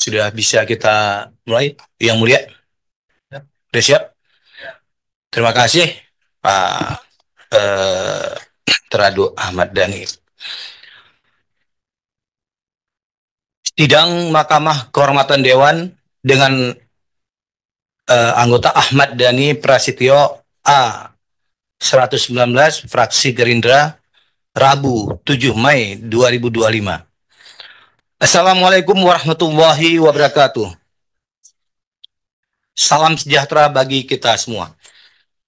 sudah bisa kita mulai, Yang Mulia. Sudah siap? Terima kasih, Pak Teradu Ahmad Dhani. Sidang Mahkamah Kehormatan Dewan dengan anggota Ahmad Dhani Prasetyo A 119 fraksi Gerindra, Rabu 7 Mei 2025. Assalamualaikum warahmatullahi wabarakatuh. Salam sejahtera bagi kita semua.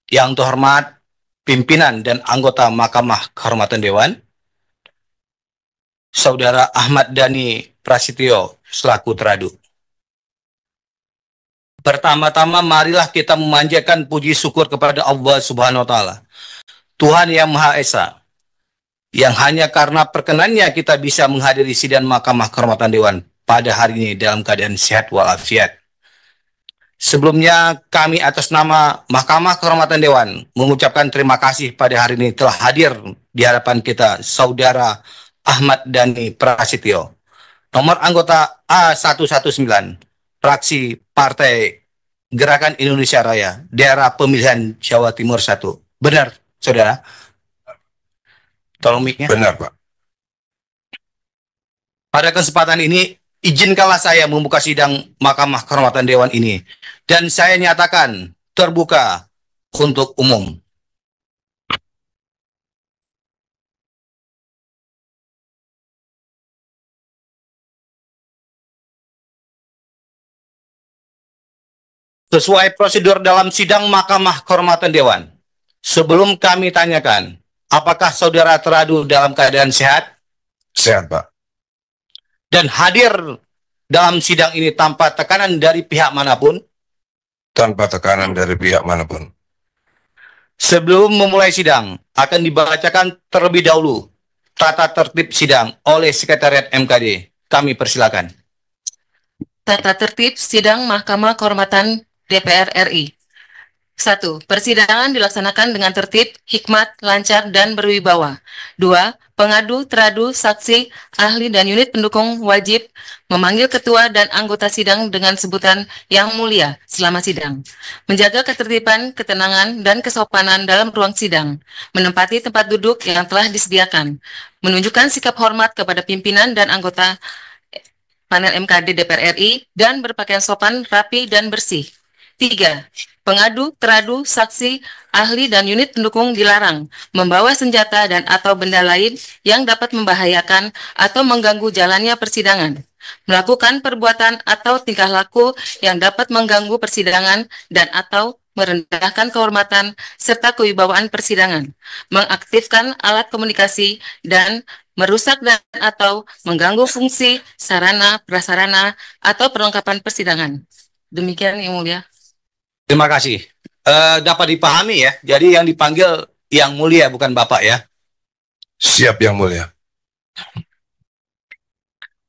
Yang terhormat pimpinan dan anggota Mahkamah Kehormatan Dewan, Saudara Ahmad Dhani Prasetyo selaku teradu. Pertama-tama marilah kita memanjatkan puji syukur kepada Allah Subhanahu wa taala, Tuhan yang Maha Esa, yang hanya karena perkenannya kita bisa menghadiri sidang Mahkamah Kehormatan Dewan pada hari ini dalam keadaan sehat walafiat. Sebelumnya kami atas nama Mahkamah Kehormatan Dewan mengucapkan terima kasih pada hari ini telah hadir di hadapan kita Saudara Ahmad Dhani Prasetyo, nomor anggota A119, fraksi Partai Gerakan Indonesia Raya, daerah pemilihan Jawa Timur 1. Benar, Saudara? Tolong mic-nya. Benar, Pak. Pada kesempatan ini, izinkanlah saya membuka sidang Mahkamah Kehormatan Dewan ini, dan saya nyatakan terbuka untuk umum. Sesuai prosedur dalam sidang Mahkamah Kehormatan Dewan, sebelum kami tanyakan, apakah saudara teradu dalam keadaan sehat? Sehat, Pak. Dan hadir dalam sidang ini tanpa tekanan dari pihak manapun? Tanpa tekanan dari pihak manapun. Sebelum memulai sidang, akan dibacakan terlebih dahulu tata tertib sidang oleh Sekretariat MKD. Kami persilakan. Tata tertib sidang Mahkamah Kehormatan DPR RI. 1. Persidangan dilaksanakan dengan tertib, hikmat, lancar, dan berwibawa. 2. Pengadu, teradu, saksi, ahli, dan unit pendukung wajib memanggil ketua dan anggota sidang dengan sebutan Yang Mulia selama sidang. Menjaga ketertiban, ketenangan, dan kesopanan dalam ruang sidang. Menempati tempat duduk yang telah disediakan. Menunjukkan sikap hormat kepada pimpinan dan anggota panel MKD DPR RI dan berpakaian sopan, rapi, dan bersih. 3. Pengadu, teradu, saksi, ahli, dan unit pendukung dilarang membawa senjata dan atau benda lain yang dapat membahayakan atau mengganggu jalannya persidangan, melakukan perbuatan atau tingkah laku yang dapat mengganggu persidangan dan atau merendahkan kehormatan serta kewibawaan persidangan, mengaktifkan alat komunikasi dan merusak dan atau mengganggu fungsi, sarana, prasarana, atau perlengkapan persidangan. Demikian, Yang Mulia. Terima kasih. Dapat dipahami ya, jadi yang dipanggil Yang Mulia bukan Bapak ya. Siap, Yang Mulia.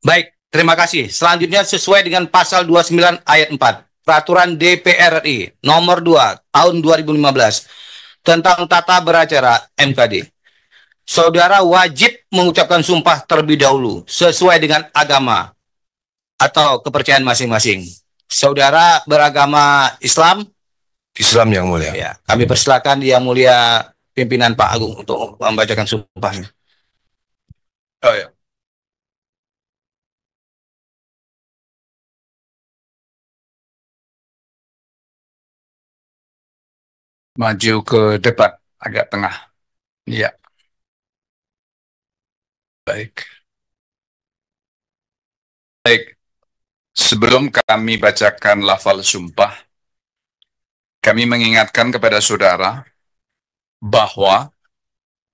Baik, terima kasih. Selanjutnya sesuai dengan pasal 29 ayat 4 Peraturan DPR RI nomor 2 tahun 2015 tentang tata beracara MKD. Saudara wajib mengucapkan sumpah terlebih dahulu sesuai dengan agama atau kepercayaan masing-masing. Saudara beragama Islam? Islam, Yang Mulia. Ya, kami persilakan Yang Mulia pimpinan Pak Agung untuk membacakan sumpahnya. Oh ya. Maju ke depan, agak tengah. Ya. Baik. Baik. Sebelum kami bacakan lafal sumpah, kami mengingatkan kepada saudara bahwa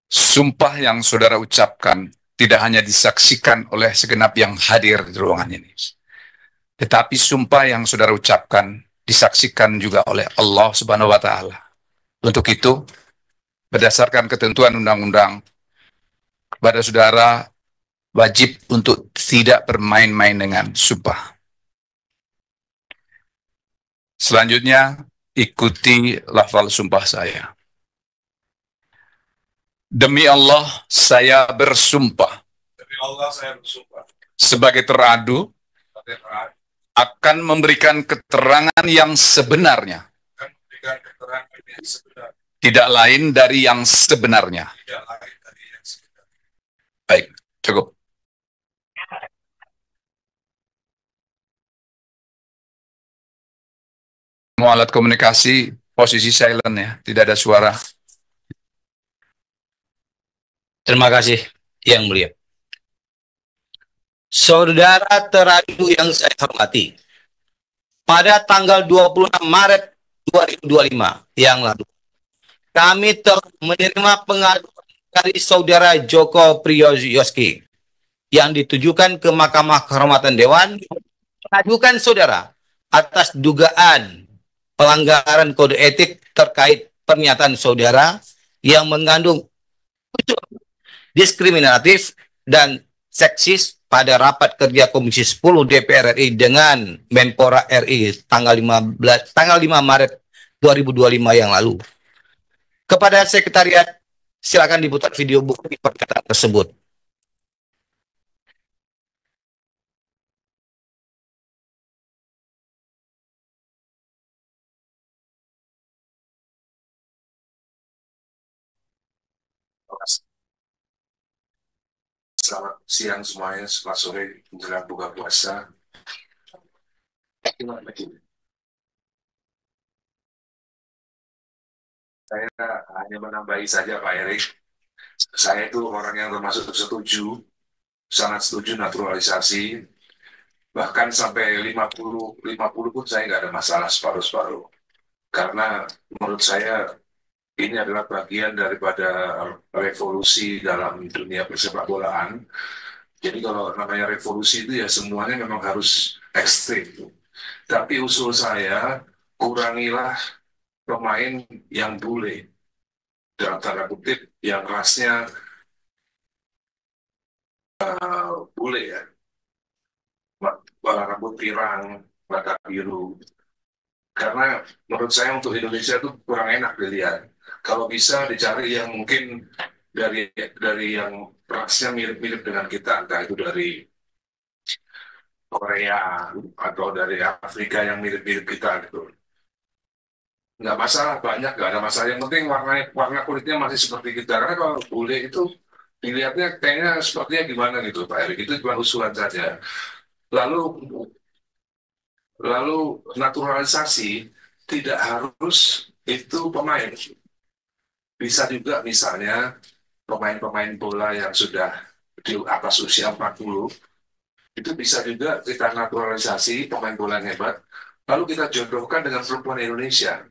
sumpah yang saudara ucapkan tidak hanya disaksikan oleh segenap yang hadir di ruangan ini, tetapi sumpah yang saudara ucapkan disaksikan juga oleh Allah Subhanahu wa taala. Untuk itu, berdasarkan ketentuan undang-undang, kepada saudara wajib untuk tidak bermain-main dengan sumpah. Selanjutnya, ikuti lafal sumpah saya. Demi Allah, saya bersumpah. Demi Allah, saya bersumpah. Sebagai teradu akan memberikan keterangan yang sebenarnya, tidak lain dari yang sebenarnya. Baik, cukup. Semua alat komunikasi posisi silent ya, tidak ada suara. Terima kasih, Yang Mulia. Saudara teradu yang saya hormati, pada tanggal 26 Maret 2025 yang lalu, kami telah menerima pengaduan dari Saudara Joko Priyoyoski yang ditujukan ke Mahkamah Kehormatan Dewan, mengadukan saudara atas dugaan pelanggaran kode etik terkait pernyataan saudara yang mengandung unsur diskriminatif dan seksis pada rapat kerja Komisi 10 DPR RI dengan Menpora RI tanggal 5 Maret 2025 yang lalu. Kepada sekretariat, silakan diputar video bukti pernyataan tersebut. Selamat siang semuanya, selamat sore menjelang buka puasa. Saya hanya menambahi saja Pak Erik. Saya itu orang yang termasuk sangat setuju naturalisasi. Bahkan sampai 50 pun saya nggak ada masalah separuh-separuh. Karena menurut saya ini adalah bagian daripada revolusi dalam dunia persepak bolaan. Jadi kalau namanya revolusi itu ya semuanya memang harus ekstrim. Tapi usul saya, kurangilah pemain yang bule. Dalam tanda kutip, yang rasnya bule ya. Rambut pirang, mata biru. Karena menurut saya untuk Indonesia itu kurang enak dilihat. Kalau bisa dicari yang mungkin dari yang rasnya mirip-mirip dengan kita, entah itu dari Korea atau dari Afrika yang mirip-mirip kita gitu. Nggak masalah, banyak nggak ada masalah. Yang penting warna kulitnya masih seperti kita. Karena kalau bule itu dilihatnya kayaknya sepertinya gimana gitu Pak Erik. Itu cuma usulan saja. Lalu naturalisasi tidak harus itu pemain. Bisa juga misalnya pemain-pemain bola yang sudah di atas usia 40, itu bisa juga kita naturalisasi pemain bola yang hebat, lalu kita jodohkan dengan perempuan Indonesia.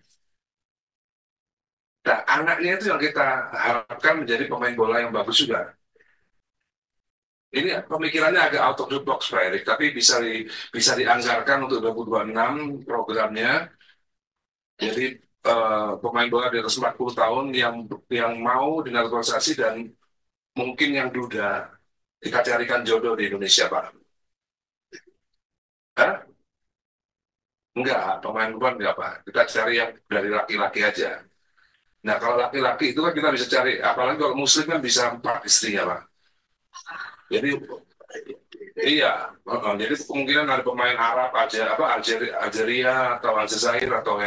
Nah, anaknya itu yang kita harapkan menjadi pemain bola yang bagus juga. Ini pemikirannya agak out of the box, Pak Erik, tapi bisa dianggarkan untuk 2026 programnya. Jadi pemain bola di atas 40 tahun yang mau dinaturalisasi dan mungkin yang duda, kita carikan jodoh di Indonesia, Pak. Hah? Enggak, pemain perempuan enggak, Pak. Kita cari yang dari laki-laki aja. Nah, kalau laki-laki itu kan kita bisa cari, apalagi kalau muslim kan bisa 4 istrinya, Pak. Jadi, iya, jadi kemungkinan ada pemain Arab, Algeria atau Aljazair atau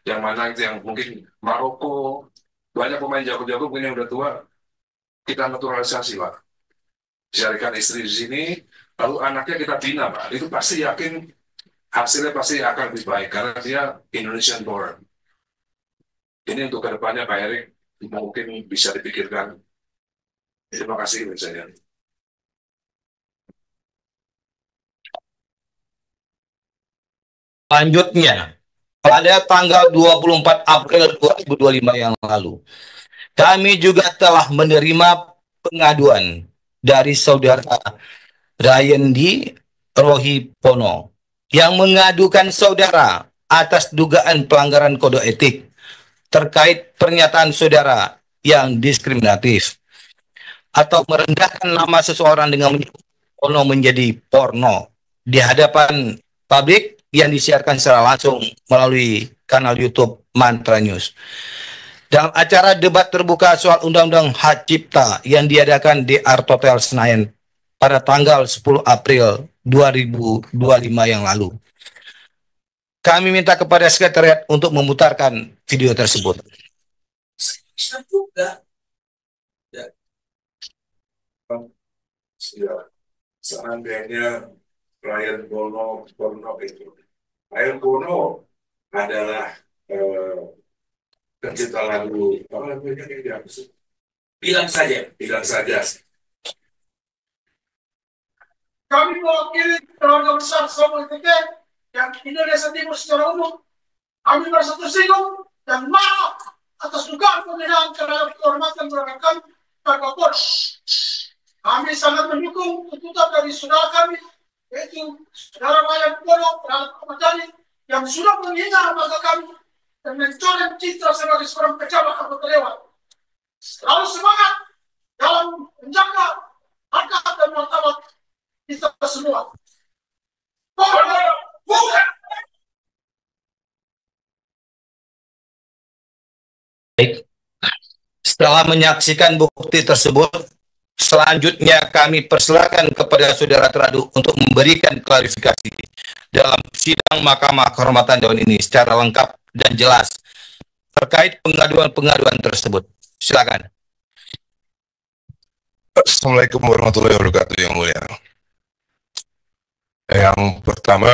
yang mana itu yang mungkin Maroko, banyak pemain jago-jago mungkin yang udah tua, kita naturalisasi Pak, carikan istri di sini, lalu anaknya kita bina Pak, itu pasti yakin hasilnya pasti akan lebih baik karena dia Indonesian born. Ini untuk kedepannya Pak Erik mungkin bisa dipikirkan. Terima kasih misalnya. Selanjutnya, pada tanggal 24 April 2025 yang lalu, kami juga telah menerima pengaduan dari saudara Rayandi Rohipono yang mengadukan saudara atas dugaan pelanggaran kode etik terkait pernyataan saudara yang diskriminatif atau merendahkan nama seseorang dengan porno menjadi porno di hadapan publik yang disiarkan secara langsung melalui kanal YouTube Mantra News. Dalam acara debat terbuka soal Undang-Undang Hak Cipta yang diadakan di Art Hotel Senayan pada tanggal 10 April 2025 yang lalu. Kami minta kepada sekretariat untuk memutarkan video tersebut. Seandainya klien Bono itu, klien Bono adalah pencipta lagu apa namanya dia? Bilang saja. Kami mewakili keluarga besar Samuel Teke yang Indonesia Timur secara umum. Kami merasa tersinggung dan marah atas dugaan penghinaan terhadap kehormatan keluarga kami, keluarga Bono. Kami sangat mendukung tuntutan dari saudara kami, yaitu saudara Wayan Bono terhadap Ahmad Dhani yang sudah menghina lembaga kami dan mencoreng citra sebagai seorang pejabat anggota dewan. Selalu semangat dalam menjaga harkat dan martabat kita semua. Baik. Setelah menyaksikan bukti tersebut, selanjutnya kami persilakan kepada saudara teradu untuk memberikan klarifikasi dalam sidang Mahkamah Kehormatan Dewan ini secara lengkap dan jelas terkait pengaduan-pengaduan tersebut. Silakan. Assalamualaikum warahmatullahi wabarakatuh yang mulia. Yang pertama,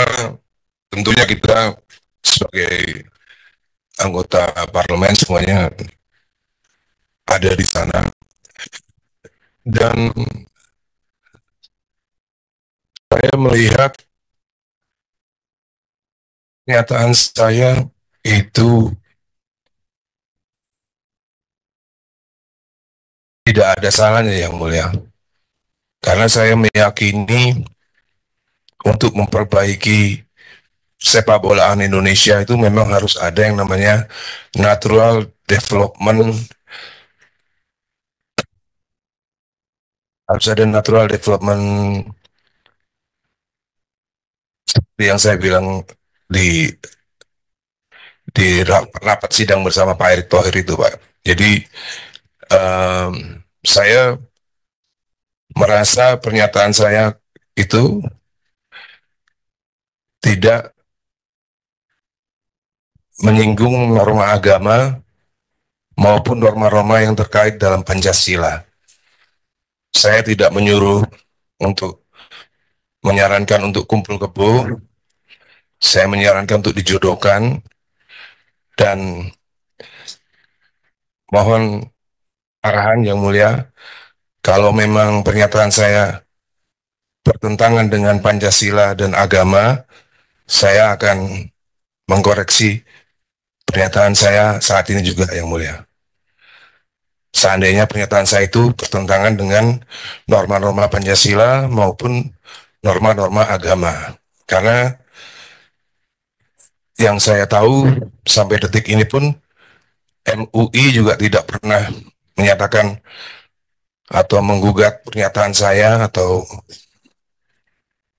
tentunya kita sebagai anggota parlemen semuanya ada di sana. Dan saya melihat pernyataan saya itu tidak ada salahnya yang mulia. Karena saya meyakini untuk memperbaiki sepak bolaan Indonesia itu memang harus ada yang namanya natural development. Harus ada natural development seperti yang saya bilang di rapat sidang bersama Pak Erick Thohir itu, Pak. Jadi saya merasa pernyataan saya itu tidak menyinggung norma agama maupun norma-norma yang terkait dalam Pancasila. Saya tidak menyuruh untuk menyarankan untuk kumpul kebo. Saya menyarankan untuk dijodohkan dan mohon arahan yang mulia, kalau memang pernyataan saya bertentangan dengan Pancasila dan agama, saya akan mengkoreksi pernyataan saya saat ini juga yang mulia. Seandainya pernyataan saya itu bertentangan dengan norma-norma Pancasila maupun norma-norma agama. Karena yang saya tahu sampai detik ini pun MUI juga tidak pernah menyatakan atau menggugat pernyataan saya atau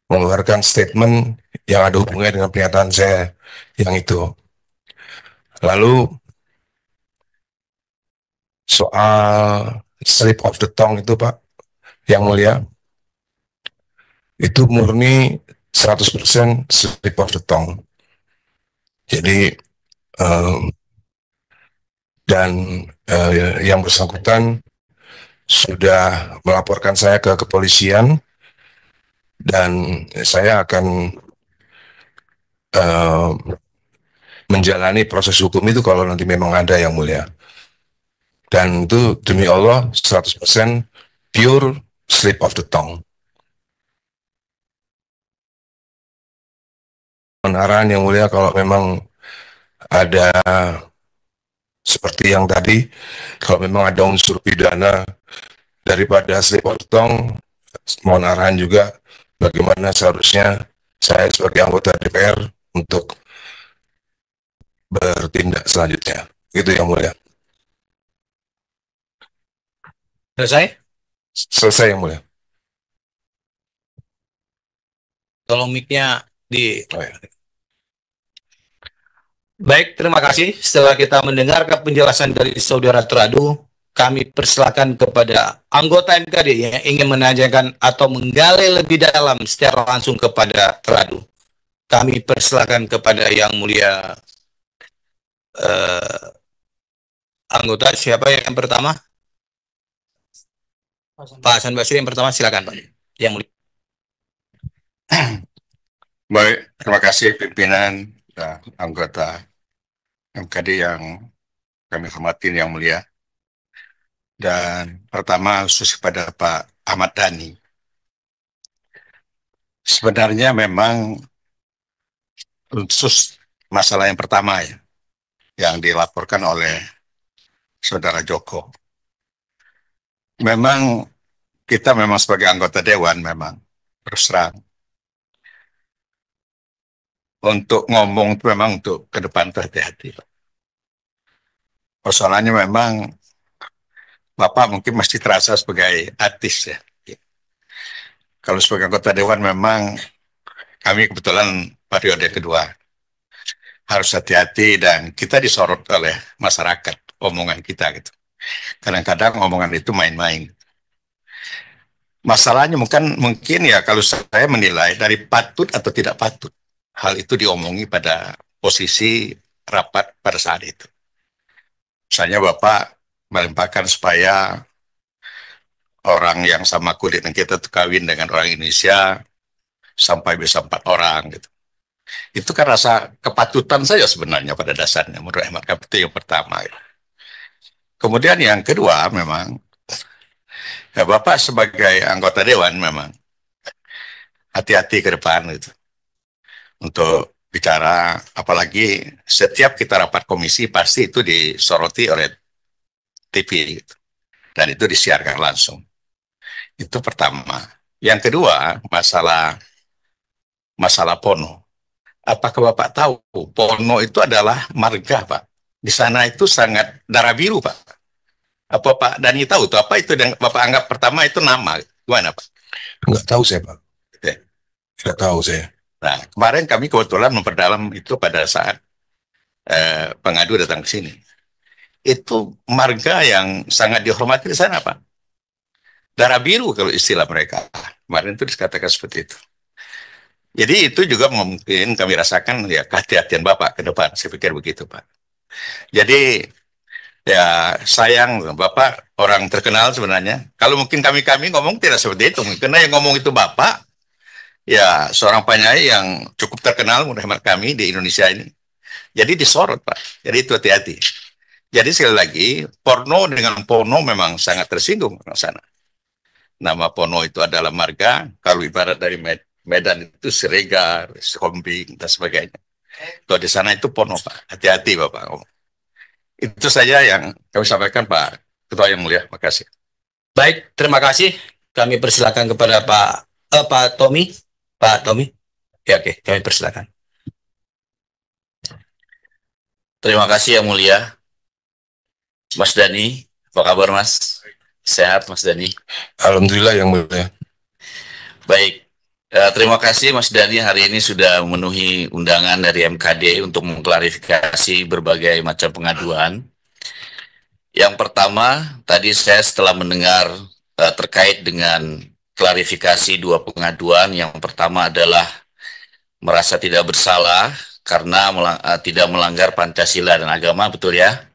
mengeluarkan statement yang ada hubungannya dengan pernyataan saya yang itu. Lalu soal slip of the tongue itu, Pak, yang mulia, itu murni 100% slip of the tongue. Jadi yang bersangkutan sudah melaporkan saya ke kepolisian dan saya akan menjalani proses hukum itu kalau nanti memang ada yang mulia. Dan itu demi Allah 100% pure slip of the tongue. Arahan yang mulia kalau memang ada seperti yang tadi, kalau memang ada unsur pidana daripada slip of the tongue, mohon arahan juga bagaimana seharusnya saya sebagai anggota DPR untuk bertindak selanjutnya. Itu yang mulia. Selesai? Selesai yang mulia. Tolong mic-nya di... Baik, terima kasih. Setelah kita mendengarkan penjelasan dari saudara teradu, kami persilakan kepada anggota MKD yang ingin menanyakan atau menggali lebih dalam secara langsung kepada teradu. Kami persilakan kepada Yang Mulia anggota, siapa yang pertama? Pak Hasan Basri yang pertama, silakan Pak. Yang Mulia. Baik, terima kasih pimpinan dan anggota MKD yang kami hormati yang mulia. Dan pertama khusus kepada Pak Ahmad Dhani. Sebenarnya memang khusus masalah yang pertama ya, yang dilaporkan oleh Saudara Joko. Memang kita memang sebagai anggota Dewan memang terus terang untuk ngomong itu memang untuk ke depan hati-hati. Persoalannya memang Bapak mungkin masih terasa sebagai artis ya. Kalau sebagai anggota Dewan memang kami kebetulan periode kedua harus hati-hati dan kita disorot oleh masyarakat omongan kita gitu. Kadang-kadang omongan itu main-main. Masalahnya mungkin ya kalau saya menilai dari patut atau tidak patut hal itu diomongi pada posisi rapat pada saat itu. Misalnya Bapak melimpahkan supaya orang yang sama kulit dengan kita kawin dengan orang Indonesia sampai bisa 4 orang gitu. Itu kan rasa kepatutan saya sebenarnya pada dasarnya menurut hemat kami itu yang pertama. Gitu. Kemudian yang kedua memang ya Bapak sebagai anggota Dewan memang hati-hati ke depan gitu. Untuk bicara, apalagi setiap kita rapat komisi pasti itu disoroti oleh TV gitu. Dan itu disiarkan langsung. Itu pertama. Yang kedua, masalah Pono. Apakah Bapak tahu Pono itu adalah marga, Pak? Di sana itu sangat darah biru, Pak. Apa Pak Dhani tahu tuh apa itu yang Bapak anggap pertama itu nama? Gimana, Pak? Enggak tahu saya, Pak. Oke. Enggak tahu saya. Nah, kemarin kami kebetulan memperdalam itu pada saat pengadu datang ke sini. Itu marga yang sangat dihormati di sana, Pak. Darah biru kalau istilah mereka. Kemarin itu dikatakan seperti itu. Jadi itu juga mungkin kami rasakan ya kehati-hatian Bapak ke depan. Saya pikir begitu, Pak. Jadi ya sayang Bapak orang terkenal sebenarnya. Kalau mungkin kami ngomong tidak seperti itu. Karena yang ngomong itu Bapak. Ya, seorang penyanyi yang cukup terkenal menurut hemat kami di Indonesia ini. Jadi disorot, Pak. Jadi itu hati-hati. Jadi sekali lagi, Porno dengan Pono memang sangat tersinggung di sana. Nama Pono itu adalah marga, kalau ibarat dari Medan itu Siregar, Skombing, dan sebagainya. Kalau di sana itu Pono, Pak. Hati-hati, Bapak. Itu saja yang kami sampaikan, Pak Ketua yang mulia. Terima kasih. Baik, terima kasih. Kami persilakan kepada Pak Tommy. Pak Tommy. Ya, oke, kami persilakan. Terima kasih yang mulia. Mas Dhani, apa kabar Mas? Sehat Mas Dhani? Alhamdulillah yang mulia. Baik, terima kasih Mas Dhani hari ini sudah memenuhi undangan dari MKD untuk mengklarifikasi berbagai macam pengaduan. Yang pertama, tadi saya setelah mendengar terkait dengan klarifikasi 2 pengaduan. Yang pertama adalah merasa tidak bersalah karena tidak melanggar Pancasila dan agama, betul ya?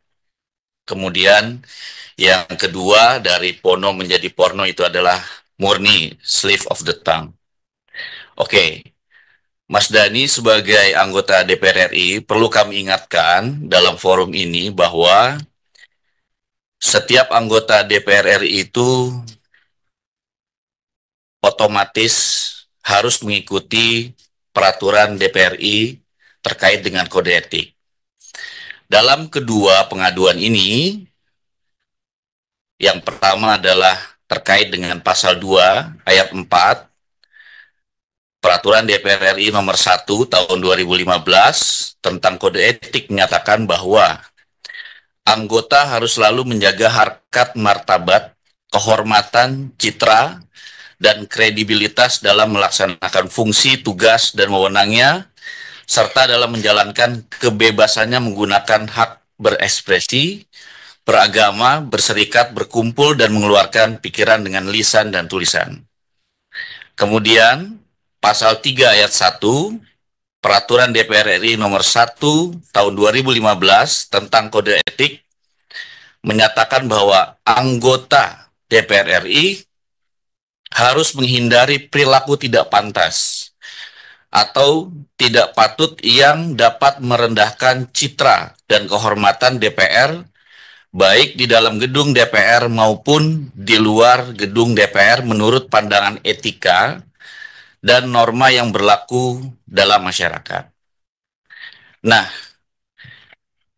Kemudian yang kedua dari Pono menjadi Porno itu adalah murni slip of the tongue. Oke, Mas Dhani sebagai anggota DPR RI perlu kami ingatkan dalam forum ini bahwa setiap anggota DPR RI itu otomatis harus mengikuti peraturan DPR RI terkait dengan kode etik. Dalam kedua pengaduan ini, yang pertama adalah terkait dengan pasal 2 ayat 4 Peraturan DPR RI nomor 1 tahun 2015 tentang kode etik menyatakan bahwa anggota harus selalu menjaga harkat martabat, kehormatan, citra, dan kredibilitas dalam melaksanakan fungsi, tugas, dan wewenangnya, serta dalam menjalankan kebebasannya menggunakan hak berekspresi, beragama, berserikat, berkumpul, dan mengeluarkan pikiran dengan lisan dan tulisan. Kemudian, pasal 3 ayat 1, Peraturan DPR RI nomor 1 tahun 2015 tentang kode etik menyatakan bahwa anggota DPR RI harus menghindari perilaku tidak pantas atau tidak patut yang dapat merendahkan citra dan kehormatan DPR, baik di dalam gedung DPR maupun di luar gedung DPR menurut pandangan etika dan norma yang berlaku dalam masyarakat. Nah,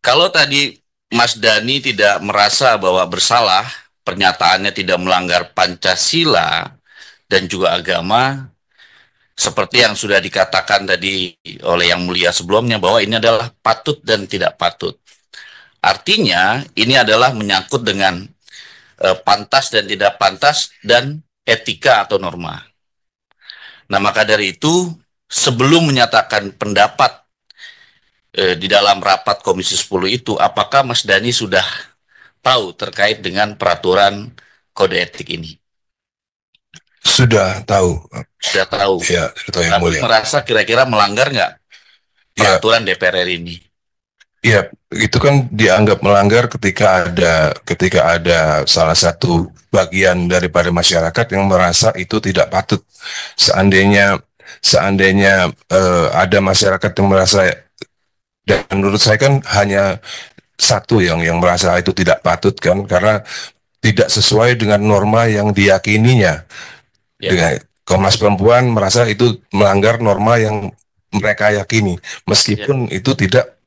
kalau tadi Mas Dhani tidak merasa bahwa bersalah, pernyataannya tidak melanggar Pancasila dan juga agama, seperti yang sudah dikatakan tadi oleh Yang Mulia sebelumnya, bahwa ini adalah patut dan tidak patut. Artinya, ini adalah menyangkut dengan pantas dan tidak pantas dan etika atau norma. Nah, maka dari itu, sebelum menyatakan pendapat di dalam rapat Komisi 10 itu, apakah Mas Dhani sudah tahu terkait dengan peraturan kode etik ini? Sudah tahu. Sudah tahu. Ya, sudah tahu Yang Tapi Mulia. merasa kira-kira melanggar nggak peraturan DPR RI ini? Ya, itu kan dianggap melanggar ketika ada salah satu bagian daripada masyarakat yang merasa itu tidak patut. Seandainya ada masyarakat yang merasa, dan menurut saya kan hanya satu yang merasa itu tidak patut kan, karena tidak sesuai dengan norma yang diyakininya. Dengan Komnas Perempuan merasa itu melanggar norma yang mereka yakini, meskipun itu tidak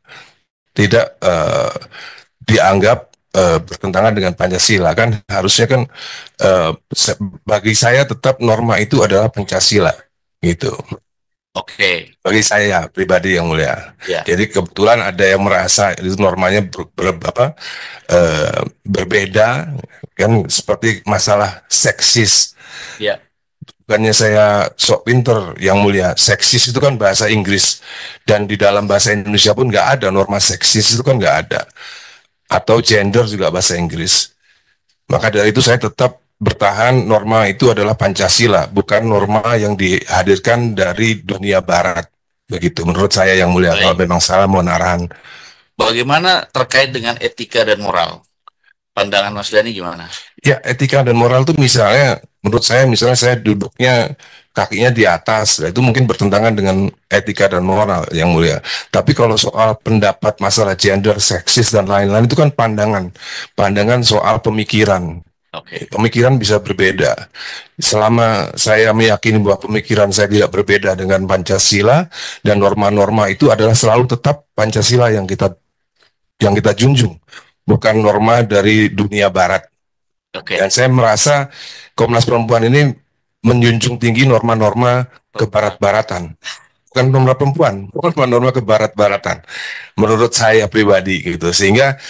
dianggap bertentangan dengan Pancasila. Kan harusnya kan bagi saya tetap norma itu adalah Pancasila gitu. Oke. Bagi saya pribadi Yang Mulia. Ya. Jadi kebetulan ada yang merasa itu normanya berbeda kan, seperti masalah seksis. Ya. Bukannya saya sok pinter Yang Mulia, seksis itu kan bahasa Inggris, dan di dalam bahasa Indonesia pun nggak ada norma seksis, itu kan nggak ada. Atau gender juga bahasa Inggris. Maka dari itu saya tetap bertahan norma itu adalah Pancasila, bukan norma yang dihadirkan dari dunia barat. Begitu menurut saya Yang Mulia. Kalau memang salah mohon arahan. Bagaimana terkait dengan etika dan moral? Pandangan Mas Dhani gimana? Ya, etika dan moral itu misalnya, menurut saya misalnya saya duduknya kakinya di atas, itu mungkin bertentangan dengan etika dan moral Yang Mulia. Tapi kalau soal pendapat masalah gender, seksis dan lain-lain itu kan pandangan soal pemikiran. Oke. Pemikiran bisa berbeda. Selama saya meyakini bahwa pemikiran saya tidak berbeda dengan Pancasila dan norma-norma itu adalah selalu tetap Pancasila yang kita junjung, bukan norma dari dunia barat. Oke. Dan saya merasa Komnas Perempuan ini menjunjung tinggi norma-norma kebarat-baratan, bukan norma perempuan, norma-norma kebarat-baratan. Menurut saya pribadi gitu. Sehingga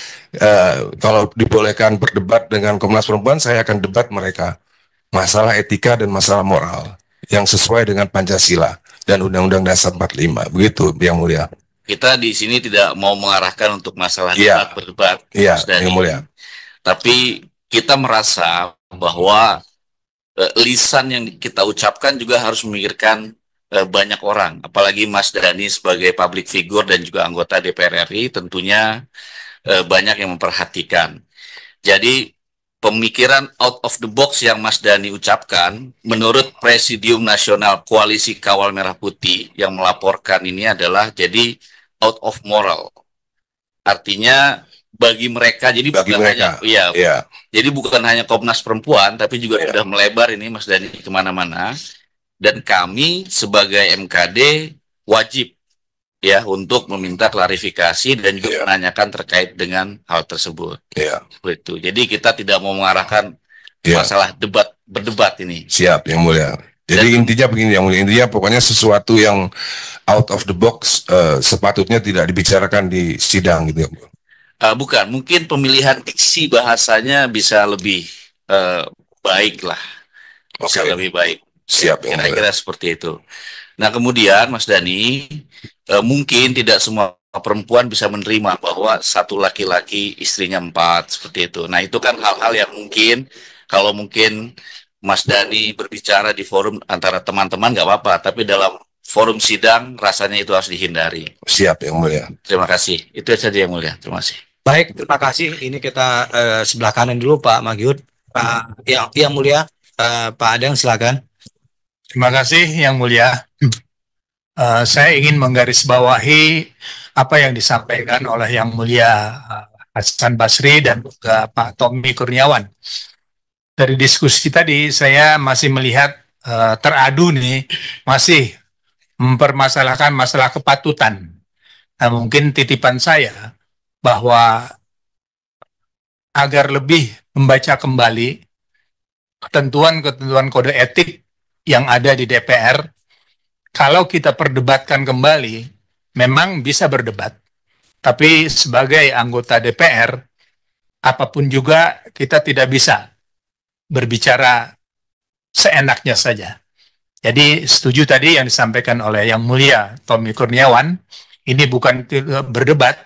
kalau dibolehkan berdebat dengan Komnas Perempuan, saya akan debat mereka masalah etika dan masalah moral yang sesuai dengan Pancasila dan Undang-Undang Dasar 45. Begitu Yang Mulia. Kita di sini tidak mau mengarahkan untuk masalah berdebat, Mas Dhani. Yang Mulia. Tapi kita merasa bahwa lisan yang kita ucapkan juga harus memikirkan banyak orang, apalagi Mas Dhani sebagai public figure dan juga anggota DPR RI tentunya banyak yang memperhatikan. Jadi pemikiran out of the box yang Mas Dhani ucapkan, menurut Presidium Nasional Koalisi Kawal Merah Putih yang melaporkan ini adalah jadi out of moral. Artinya bagi mereka, jadi bukan hanya jadi bukan hanya Komnas Perempuan, tapi juga sudah melebar ini Mas Dhani kemana-mana. Dan kami sebagai MKD wajib ya untuk meminta klarifikasi dan juga menanyakan terkait dengan hal tersebut. Begitu. Jadi kita tidak mau mengarahkan masalah berdebat ini. Siap Yang Mulia. Jadi intinya begini Yang Mulia, intinya pokoknya sesuatu yang out of the box sepatutnya tidak dibicarakan di sidang gitu. Bukan, mungkin pemilihan diksi bahasanya bisa lebih baik lah, bisa lebih baik. Siap. Kira-kira seperti itu. Nah kemudian Mas Dhani, mungkin tidak semua perempuan bisa menerima bahwa satu laki-laki istrinya 4 seperti itu. Nah itu kan hal-hal yang mungkin kalau mungkin Mas Dani berbicara di forum antara teman-teman nggak apa-apa, tapi dalam forum sidang rasanya itu harus dihindari. Siap Yang Mulia. Terima kasih. Itu saja Yang Mulia. Terima kasih. Baik, terima kasih. Ini kita sebelah kanan dulu Pak Magyud. Pak yang Mulia, Pak Adang silakan. Terima kasih Yang Mulia. Saya ingin menggarisbawahi apa yang disampaikan oleh Yang Mulia Hasan Basri dan juga Pak Tommy Kurniawan. Dari diskusi tadi saya masih melihat teradu nih, masih mempermasalahkan masalah kepatutan. Nah, mungkin titipan saya bahwa agar lebih membaca kembali ketentuan-ketentuan kode etik yang ada di DPR, kalau kita perdebatkan kembali, memang bisa berdebat. Tapi sebagai anggota DPR, apapun juga kita tidak bisa berbicara seenaknya saja. Jadi setuju tadi yang disampaikan oleh Yang Mulia Tommy Kurniawan, ini bukan berdebat,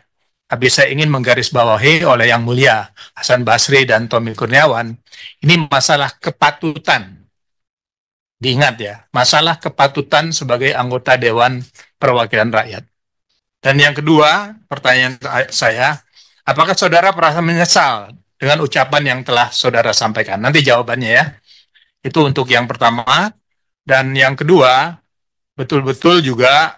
tapi saya ingin menggarisbawahi oleh Yang Mulia Hasan Basri dan Tommy Kurniawan, ini masalah kepatutan. Diingat ya, masalah kepatutan sebagai anggota Dewan Perwakilan Rakyat. Dan yang kedua, pertanyaan saya, apakah saudara merasa menyesal dengan ucapan yang telah saudara sampaikan? Nanti jawabannya ya. Itu untuk yang pertama. Dan yang kedua, betul-betul juga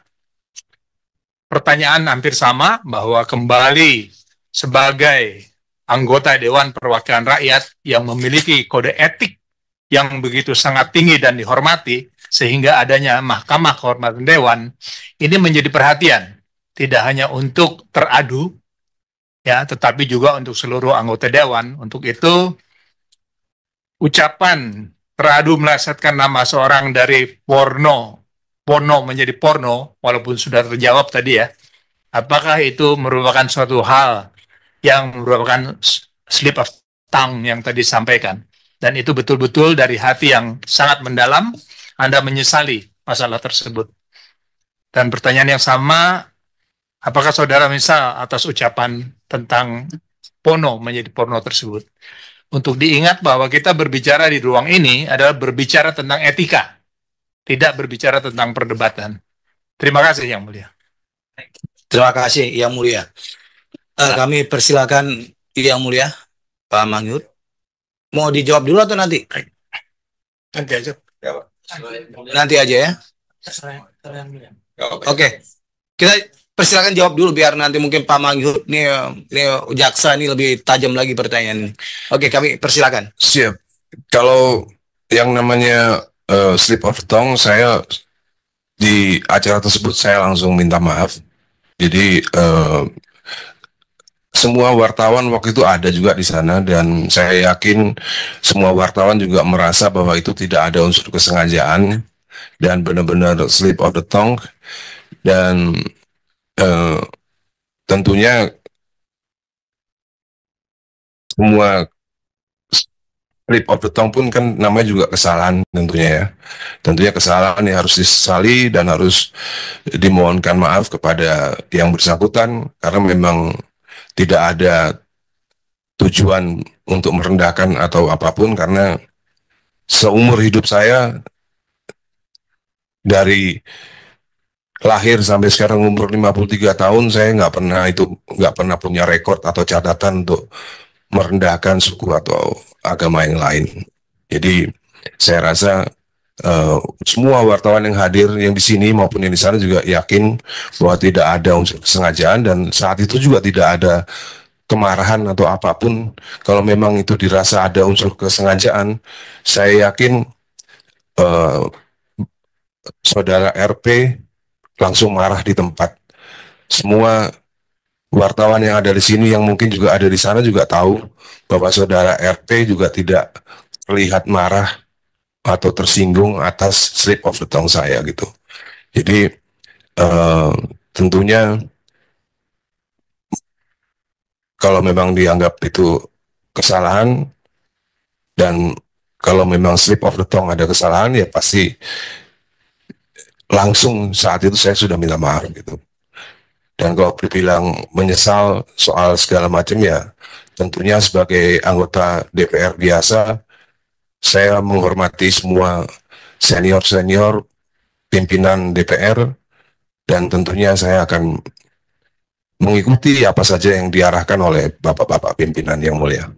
pertanyaan hampir sama, bahwa kembali sebagai anggota Dewan Perwakilan Rakyat yang memiliki kode etik yang begitu sangat tinggi dan dihormati, sehingga adanya Mahkamah Kehormatan Dewan, ini menjadi perhatian, tidak hanya untuk teradu, ya, tetapi juga untuk seluruh anggota Dewan. Untuk itu, ucapan teradu melesetkan nama seorang dari porno menjadi porno, walaupun sudah terjawab tadi ya, apakah itu merupakan suatu hal yang merupakan slip of tongue yang tadi disampaikan, dan itu betul-betul dari hati yang sangat mendalam, Anda menyesali masalah tersebut. Dan pertanyaan yang sama, apakah saudara menyesal atas ucapan tentang porno menjadi porno tersebut? Untuk diingat bahwa kita berbicara di ruang ini adalah berbicara tentang etika, tidak berbicara tentang perdebatan. Terima kasih Yang Mulia. Terima kasih Yang Mulia. Kami persilakan Yang Mulia Pak Magyud. Mau dijawab dulu atau nanti? Nanti aja. Nanti aja ya. Oke. Kita persilakan jawab dulu biar nanti mungkin Pak Magyud nih jaksa ini lebih tajam lagi pertanyaan ini. Oke, kami persilakan. Siap. Kalau yang namanya slip of tongue, saya di acara tersebut saya langsung minta maaf. Jadi semua wartawan waktu itu ada juga di sana, dan saya yakin semua wartawan juga merasa bahwa itu tidak ada unsur kesengajaan dan benar-benar slip of the tongue. Dan tentunya semua slip of the tongue pun kan namanya juga kesalahan tentunya ya. Tentunya kesalahan yang harus disesali dan harus dimohonkan maaf kepada yang bersangkutan, karena memang tidak ada tujuan untuk merendahkan atau apapun, karena seumur hidup saya dari lahir sampai sekarang umur 53 tahun, saya nggak pernah punya rekor atau catatan untuk merendahkan suku atau agama yang lain. Jadi saya rasa semua wartawan yang hadir, yang di sini maupun yang di sana juga yakin bahwa tidak ada unsur kesengajaan, dan saat itu juga tidak ada kemarahan atau apapun. Kalau memang itu dirasa ada unsur kesengajaan, saya yakin saudara RP langsung marah di tempat. Semua wartawan yang ada di sini yang mungkin juga ada di sana juga tahu bahwa saudara RP juga tidak terlihat marah atau tersinggung atas slip of the tongue saya gitu. Jadi tentunya kalau memang dianggap itu kesalahan, dan kalau memang slip of the tongue ada kesalahan, ya pasti langsung saat itu saya sudah minta maaf gitu. Dan kalau dibilang menyesal soal segala macam ya, tentunya sebagai anggota DPR biasa, saya menghormati semua senior-senior pimpinan DPR, dan tentunya saya akan mengikuti apa saja yang diarahkan oleh bapak-bapak pimpinan yang mulia.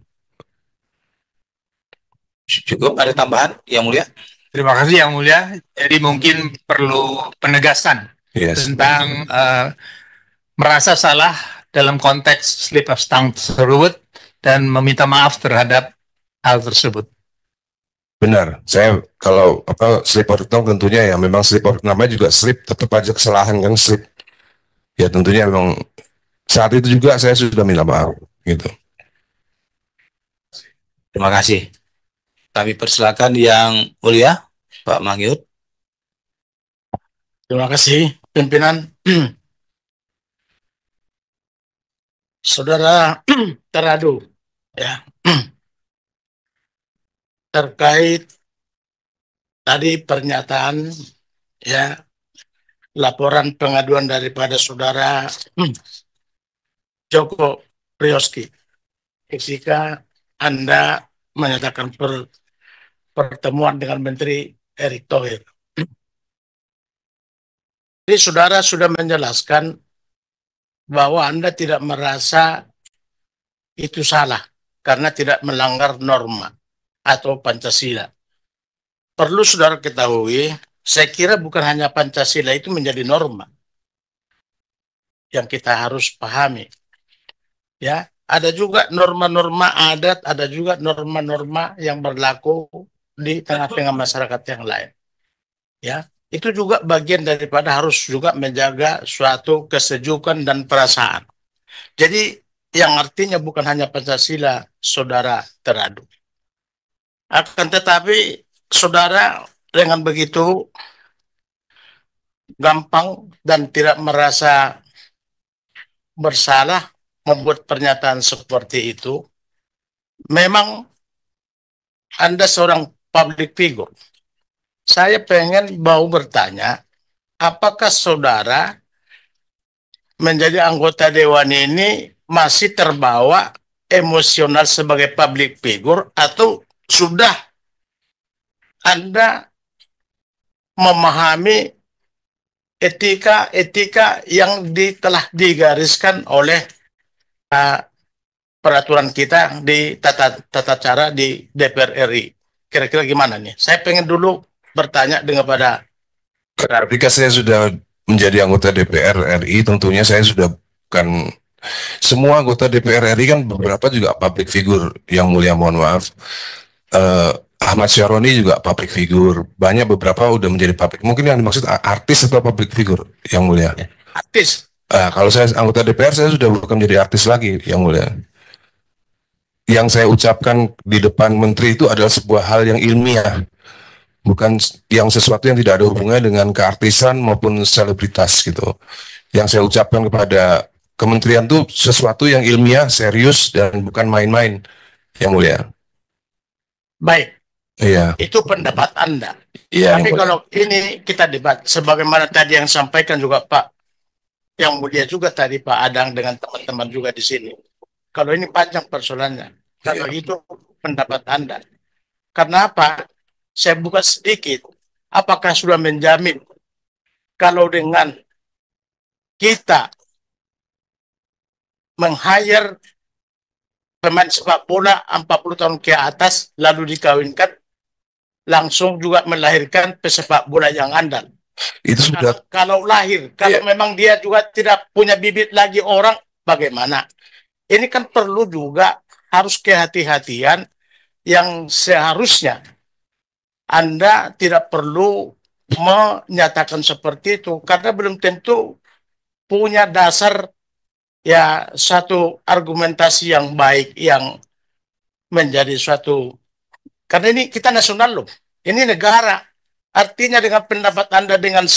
Cukup, ada tambahan yang mulia? Terima kasih yang mulia. Jadi mungkin perlu penegasan tentang merasa salah dalam konteks slip of tongue tersebut dan meminta maaf terhadap hal tersebut. Benar, saya kalau slip of tongue tentunya ya memang slip of, namanya juga slip, tetap aja kesalahan kan slip. Ya tentunya memang saat itu juga saya sudah minta maaf gitu. Terima kasih. Kami persilakan yang mulia, Pak Mangyud. Terima kasih, pimpinan. Saudara Teradu, ya, terkait tadi pernyataan, ya, laporan pengaduan daripada saudara Joko Priyoski ketika Anda menyatakan pertemuan dengan Menteri Erick Thohir. Jadi saudara sudah menjelaskan bahwa Anda tidak merasa itu salah karena tidak melanggar norma atau Pancasila. Perlu saudara ketahui, saya kira bukan hanya Pancasila itu menjadi norma yang kita harus pahami. Ya, ada juga norma-norma adat, ada juga norma-norma yang berlaku di tengah-tengah masyarakat yang lain. Ya, itu juga bagian daripada harus juga menjaga suatu kesejukan dan perasaan. Jadi yang artinya bukan hanya Pancasila, saudara Teradu. Akan tetapi saudara dengan begitu gampang dan tidak merasa bersalah membuat pernyataan seperti itu. Memang Anda seorang public figure. Saya pengen mau bertanya, apakah saudara menjadi anggota dewan ini masih terbawa emosional sebagai public figure atau sudah Anda memahami etika yang telah digariskan oleh peraturan kita di tata cara di DPR RI. Kira-kira gimana nih? Saya pengen dulu bertanya kepada ketika saya sudah menjadi anggota DPR RI, tentunya saya sudah bukan semua anggota DPR RI, kan beberapa juga public figure yang mulia, mohon maaf. Ahmad Syaroni juga public figure, banyak beberapa udah menjadi public. Mungkin yang dimaksud artis atau public figure yang mulia? Artis. Kalau saya anggota DPR, saya sudah bukan menjadi artis lagi yang mulia. Yang saya ucapkan di depan menteri itu adalah sebuah hal yang ilmiah, bukan yang sesuatu yang tidak ada hubungannya dengan keartisan maupun selebritas gitu. Yang saya ucapkan kepada kementerian itu sesuatu yang ilmiah, serius, dan bukan main-main, yang mulia. Baik. Iya. Itu pendapat Anda. Iya. Tapi kalau ini kita debat, sebagaimana tadi yang sampaikan juga Pak, yang mulia juga tadi Pak Adang dengan teman-teman juga di sini. Kalau ini panjang persoalannya. Kalau itu pendapat Anda. Karena apa? Saya buka sedikit. Apakah sudah menjamin kalau dengan kita meng-hire pemain sepak bola 40 tahun ke atas lalu dikawinkan, langsung juga melahirkan pesepak bola yang andal? Itu sudah. Kalau lahir, kalau memang dia juga tidak punya bibit lagi orang, bagaimana? Ini kan perlu juga harus kehati-hatian yang seharusnya Anda tidak perlu menyatakan seperti itu karena belum tentu punya dasar ya satu argumentasi yang baik yang menjadi suatu, karena ini kita nasional loh, ini negara, artinya dengan pendapat Anda dengan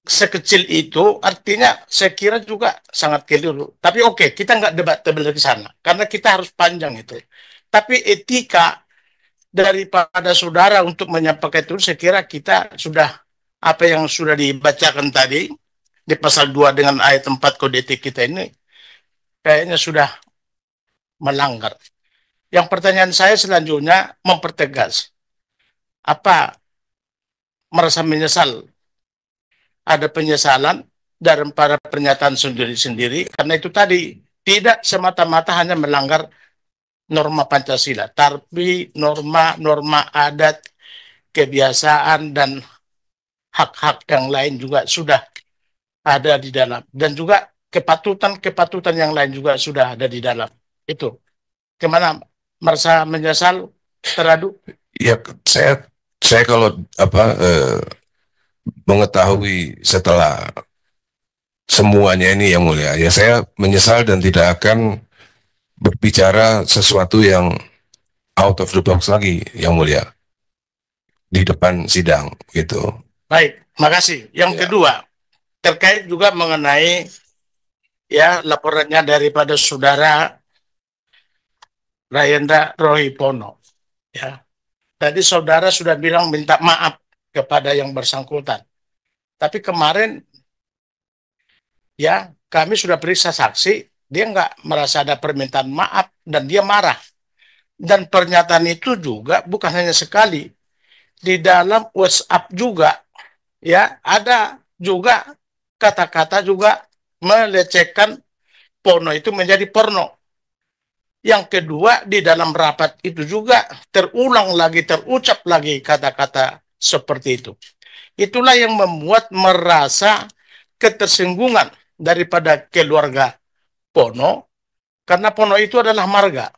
sekecil itu, artinya saya kira juga sangat keliru. Tapi oke, kita nggak debatable ke sana karena kita harus panjang itu. Tapi etika daripada saudara untuk menyampaikan itu, saya kira kita sudah apa yang sudah dibacakan tadi di pasal 2 dengan ayat 4 kode etik kita ini kayaknya sudah melanggar. Yang pertanyaan saya selanjutnya mempertegas. Apa merasa menyesal? Ada penyesalan dalam para pernyataan sendiri-sendiri karena itu tadi tidak semata-mata hanya melanggar norma Pancasila, tapi norma-norma adat, kebiasaan, dan hak-hak yang lain juga sudah ada di dalam. Dan juga kepatutan-kepatutan yang lain juga sudah ada di dalam. Itu. Gimana? Merasa menyesal, teradu? Ya, saya kalau mengetahui setelah semuanya ini yang mulia, ya saya menyesal dan tidak akan berbicara sesuatu yang out of the box lagi yang mulia di depan sidang gitu. Baik, makasih. Yang kedua, terkait juga mengenai ya laporannya daripada saudara Rayenda Rohipono. Ya, tadi saudara sudah bilang minta maaf kepada yang bersangkutan. Tapi kemarin ya kami sudah periksa saksi, dia nggak merasa ada permintaan maaf dan dia marah. Dan pernyataan itu juga bukan hanya sekali, di dalam WhatsApp juga ya ada juga kata-kata juga melecehkan porno itu menjadi porno. Yang kedua, di dalam rapat itu juga terulang lagi, terucap lagi kata-kata seperti itu. Itulah yang membuat merasa ketersinggungan daripada keluarga Pono, karena Pono itu adalah marga.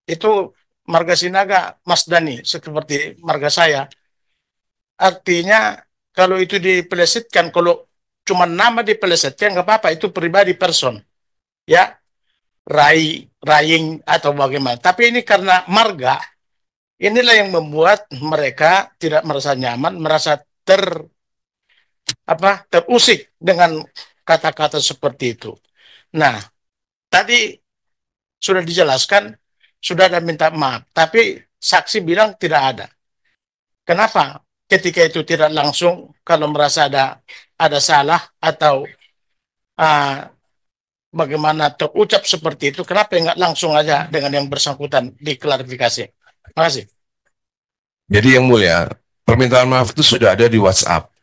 Itu marga Sinaga, Mas Dani, seperti marga saya. Artinya, kalau itu dipelesetkan, kalau cuma nama dipelesetkan, nggak apa-apa, itu pribadi person. Ya, Raying atau bagaimana. Tapi ini karena marga, inilah yang membuat mereka tidak merasa nyaman, merasa terusik dengan kata-kata seperti itu. Nah, tadi sudah dijelaskan, sudah ada minta maaf, tapi saksi bilang tidak ada. Kenapa? Ketika itu tidak langsung, kalau merasa ada salah atau bagaimana terucap seperti itu, kenapa nggak langsung aja dengan yang bersangkutan diklarifikasi? Terima kasih. Jadi yang mulia, permintaan maaf itu sudah ada di WhatsApp.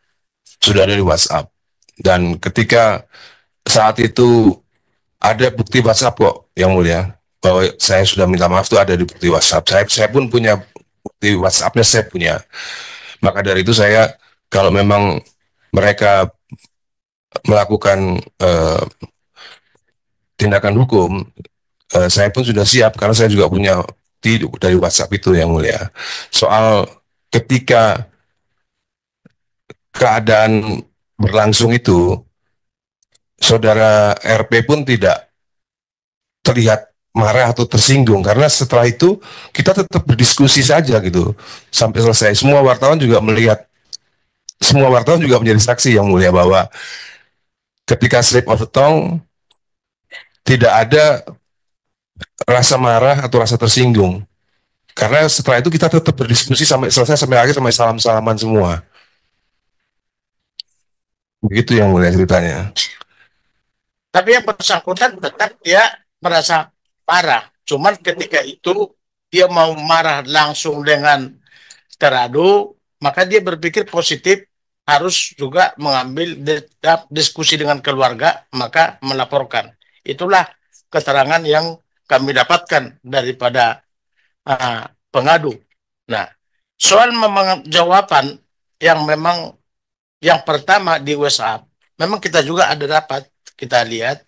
Sudah ada di WhatsApp. Dan ketika saat itu ada bukti WhatsApp kok yang mulia, bahwa saya sudah minta maaf itu ada di bukti WhatsApp. Saya pun punya bukti WhatsApp-nya, saya punya. Maka dari itu saya, kalau memang mereka melakukan tindakan hukum, saya pun sudah siap karena saya juga punya bukti dari WhatsApp itu yang mulia. Soal ketika keadaan berlangsung itu, saudara RP pun tidak terlihat marah atau tersinggung karena setelah itu kita tetap berdiskusi saja gitu sampai selesai. Semua wartawan juga menjadi saksi yang mulia bahwa ketika slip of the tongue tidak ada rasa marah atau rasa tersinggung. Karena setelah itu kita tetap berdiskusi sampai selesai, sampai akhir, sampai salam-salaman semua. Begitu yang mulia ceritanya. Tapi yang bersangkutan tetap dia merasa marah. Cuman ketika itu dia mau marah langsung dengan teradu, maka dia berpikir positif, harus juga mengambil diskusi dengan keluarga, maka melaporkan. Itulah keterangan yang kami dapatkan daripada pengadu. Nah, soal jawaban yang memang yang pertama di WhatsApp, memang kita juga ada dapat, kita lihat,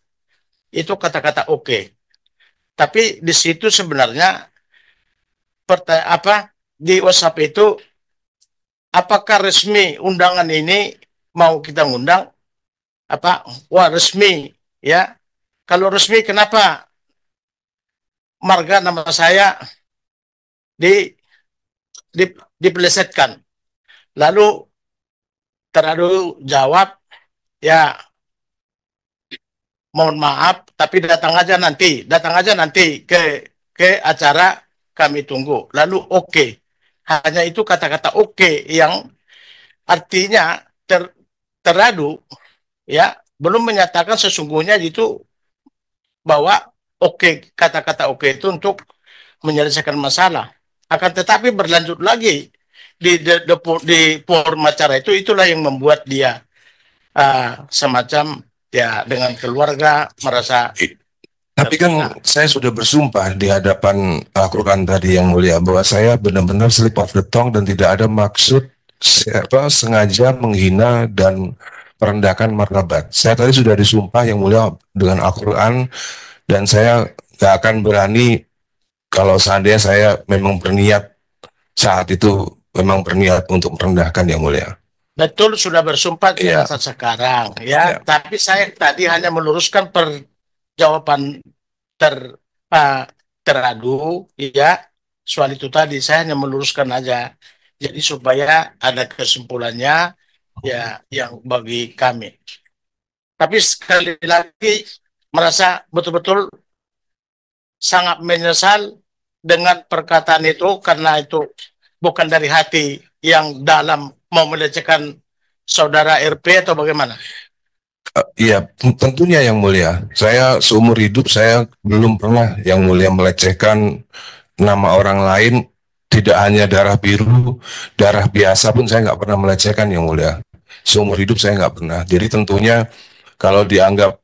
itu kata-kata oke. Tapi di situ sebenarnya di WhatsApp itu, apakah resmi undangan ini mau kita ngundang? Wah resmi, ya. Kalau resmi kenapa marga nama saya dipelesetkan? Lalu teradu jawab, ya mohon maaf, tapi datang aja nanti ke acara, kami tunggu. Lalu oke. Hanya itu kata-kata oke yang artinya teradu ya belum menyatakan sesungguhnya itu bahwa kata-kata itu untuk menyelesaikan masalah. Akan tetapi berlanjut lagi di forum acara itulah yang membuat dia semacam ya dengan keluarga merasa. Tapi kan saya sudah bersumpah di hadapan Al-Quran tadi yang mulia bahwa saya benar-benar slip of the tongue dan tidak ada maksud sengaja menghina dan merendahkan martabat. Saya tadi sudah disumpah yang mulia dengan Al-Quran dan saya gak akan berani kalau seandainya saya memang berniat saat itu memang berniat untuk merendahkan yang mulia. Betul, sudah bersumpah sekarang ya. Tapi saya tadi hanya meluruskan jawaban teradu ya soal itu tadi, saya hanya meluruskan aja. Jadi supaya ada kesimpulannya ya yang bagi kami. Tapi sekali lagi merasa betul-betul sangat menyesal dengan perkataan itu karena itu bukan dari hati yang dalam mau melecehkan saudara RP atau bagaimana? Iya, tentunya yang mulia. Saya seumur hidup saya belum pernah yang mulia melecehkan nama orang lain, tidak hanya darah biru, darah biasa pun saya nggak pernah melecehkan yang mulia. Seumur hidup saya nggak pernah. Jadi tentunya kalau dianggap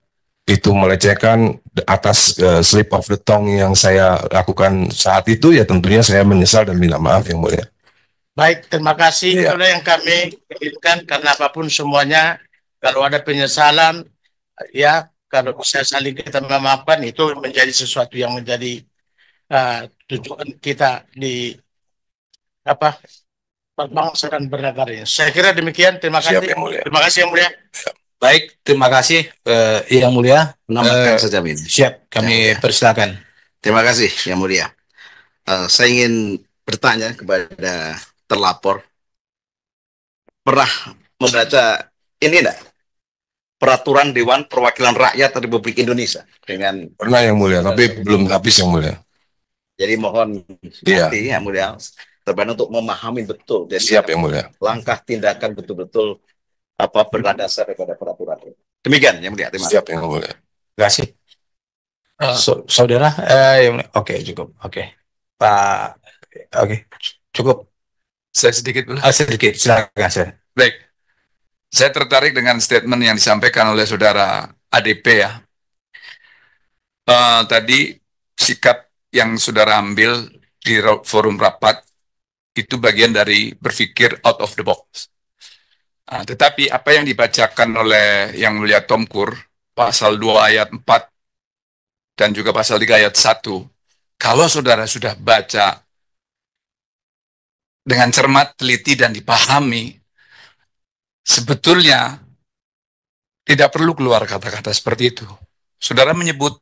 itu melecehkan atas slip of the tongue yang saya lakukan saat itu, ya tentunya saya menyesal dan minta maaf yang mulia. Baik, terima kasih. Itulah yang kami inginkan, karena apapun semuanya, kalau ada penyesalan, ya kalau bisa saling kita memaafkan, itu menjadi sesuatu yang menjadi tujuan kita di berbangsa dan bernegara. Saya kira demikian. Terima kasih. Terima kasih yang mulia. Baik, terima kasih yang mulia. Menambahkan saja ini. Siap, kami persilakan. Terima kasih yang mulia. Saya ingin bertanya kepada terlapor, pernah membaca ini enggak? Peraturan Dewan Perwakilan Rakyat Republik Indonesia dengan pernah yang mulia, tapi belum habis yang mulia. Jadi mohon nanti yang mulia terbantu untuk memahami betul. Jadi siap yang mulia. Langkah tindakan betul-betul berdasar daripada peraturan. Demikian yang mulia. Terima kasih. Siap yang mulia. Terima kasih. Saudara, oke, cukup. Oke, Pak. Oke, cukup. Saya sedikit dulu. Sedikit, silakan saya. Baik. Saya tertarik dengan statement yang disampaikan oleh saudara ADP ya. Tadi sikap yang saudara ambil di forum rapat itu bagian dari berpikir out of the box. Tetapi apa yang dibacakan oleh Yang Mulia Tomkur, pasal 2 ayat 4 dan juga pasal 3 ayat 1, kalau saudara sudah baca dengan cermat, teliti, dan dipahami, sebetulnya tidak perlu keluar kata-kata seperti itu. Saudara menyebut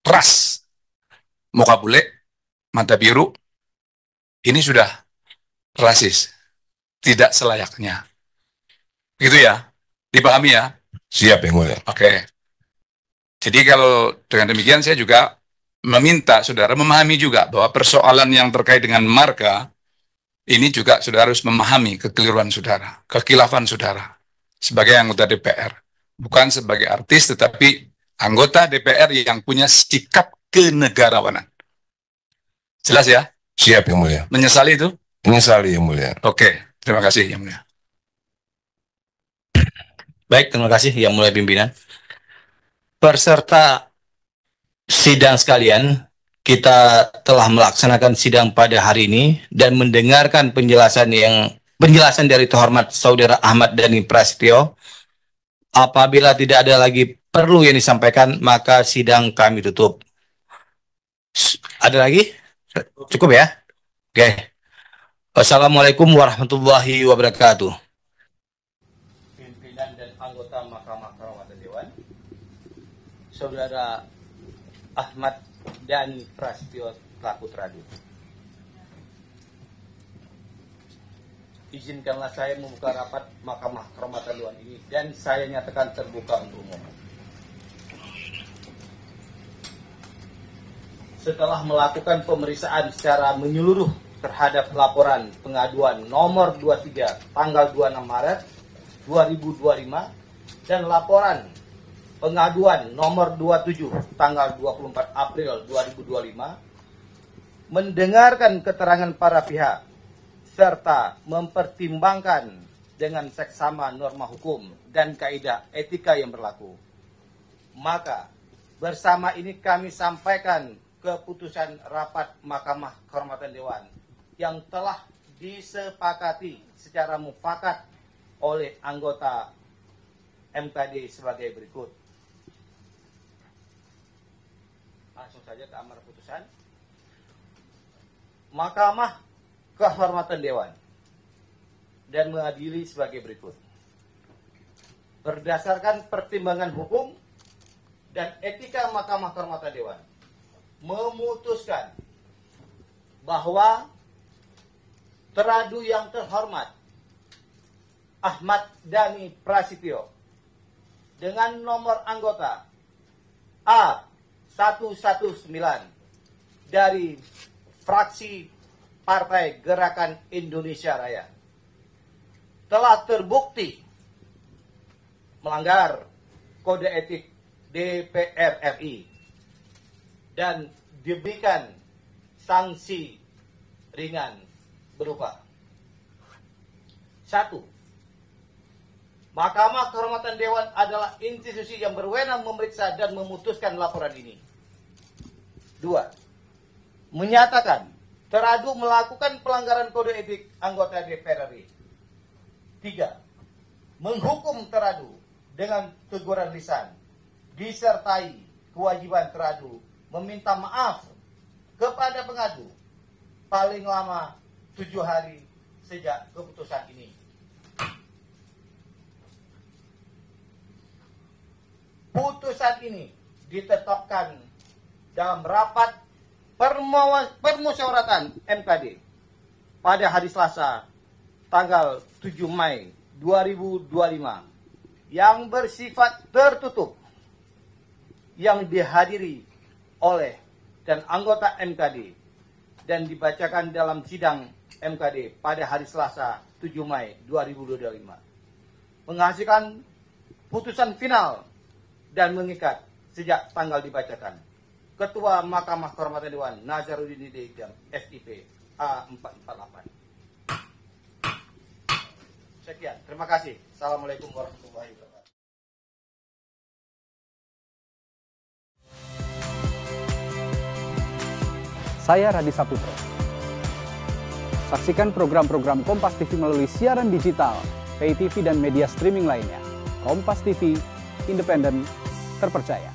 ras, muka bule, mata biru, ini sudah rasis, tidak selayaknya. Gitu ya, dipahami ya? Siap yang mulia. Oke. Jadi kalau dengan demikian saya juga meminta saudara memahami juga bahwa persoalan yang terkait dengan marga ini juga saudara harus memahami kekeliruan saudara, kekilafan saudara sebagai anggota DPR, bukan sebagai artis tetapi anggota DPR yang punya sikap kenegarawanan. Jelas ya? Siap yang mulia. Menyesali itu? Menyesali yang mulia. Oke, terima kasih yang mulia. Baik, terima kasih yang mulia pimpinan. Peserta sidang sekalian, kita telah melaksanakan sidang pada hari ini dan mendengarkan penjelasan dari terhormat Saudara Ahmad Dhani Prasetyo. Apabila tidak ada lagi perlu yang disampaikan, maka sidang kami tutup. Ada lagi? Cukup ya? Oke. Wassalamualaikum warahmatullahi wabarakatuh. Pimpinan dan anggota Mahkamah Kehormatan Dewan, Saudara Ahmad Dhani Prasetyo selaku teradu. Izinkanlah saya membuka rapat Mahkamah Kehormatan Dewan ini dan saya nyatakan terbuka untuk umum. Setelah melakukan pemeriksaan secara menyeluruh terhadap laporan pengaduan nomor 23 tanggal 26 Maret 2025 dan laporan pengaduan nomor 27 tanggal 24 April 2025 mendengarkan keterangan para pihak serta mempertimbangkan dengan seksama norma hukum dan kaidah etika yang berlaku. Maka bersama ini kami sampaikan keputusan rapat Mahkamah Kehormatan Dewan yang telah disepakati secara mufakat oleh anggota MKD sebagai berikut. Langsung saja ke amar putusan. Mahkamah Kehormatan Dewan dan mengadili sebagai berikut. Berdasarkan pertimbangan hukum dan etika Mahkamah Kehormatan Dewan, memutuskan bahwa teradu yang terhormat Ahmad Dhani Prasetyo dengan nomor anggota A119 dari fraksi Partai Gerakan Indonesia Raya telah terbukti melanggar kode etik DPR RI dan diberikan sanksi ringan berupa 1. Mahkamah Kehormatan Dewan adalah institusi yang berwenang memeriksa dan memutuskan laporan ini. 2. Menyatakan teradu melakukan pelanggaran kode etik anggota DPR RI. 3. Menghukum teradu dengan teguran lisan disertai kewajiban teradu meminta maaf kepada pengadu paling lama 7 hari sejak keputusan ini. Putusan ini ditetapkan dalam rapat permusyawaratan MKD pada hari Selasa tanggal 7 Mei 2025 yang bersifat tertutup yang dihadiri oleh dan anggota MKD dan dibacakan dalam sidang MKD pada hari Selasa 7 Mei 2025 menghasilkan putusan final dan mengikat sejak tanggal dibacakan. Ketua Mahkamah Kehormatan Dewan Nazarudin Hidayat SIP A448. Sekian, terima kasih. Assalamualaikum warahmatullahi wabarakatuh. Saya Radhi Saputro. Saksikan program-program Kompas TV melalui siaran digital, pay TV dan media streaming lainnya. Kompas TV, independen, terpercaya.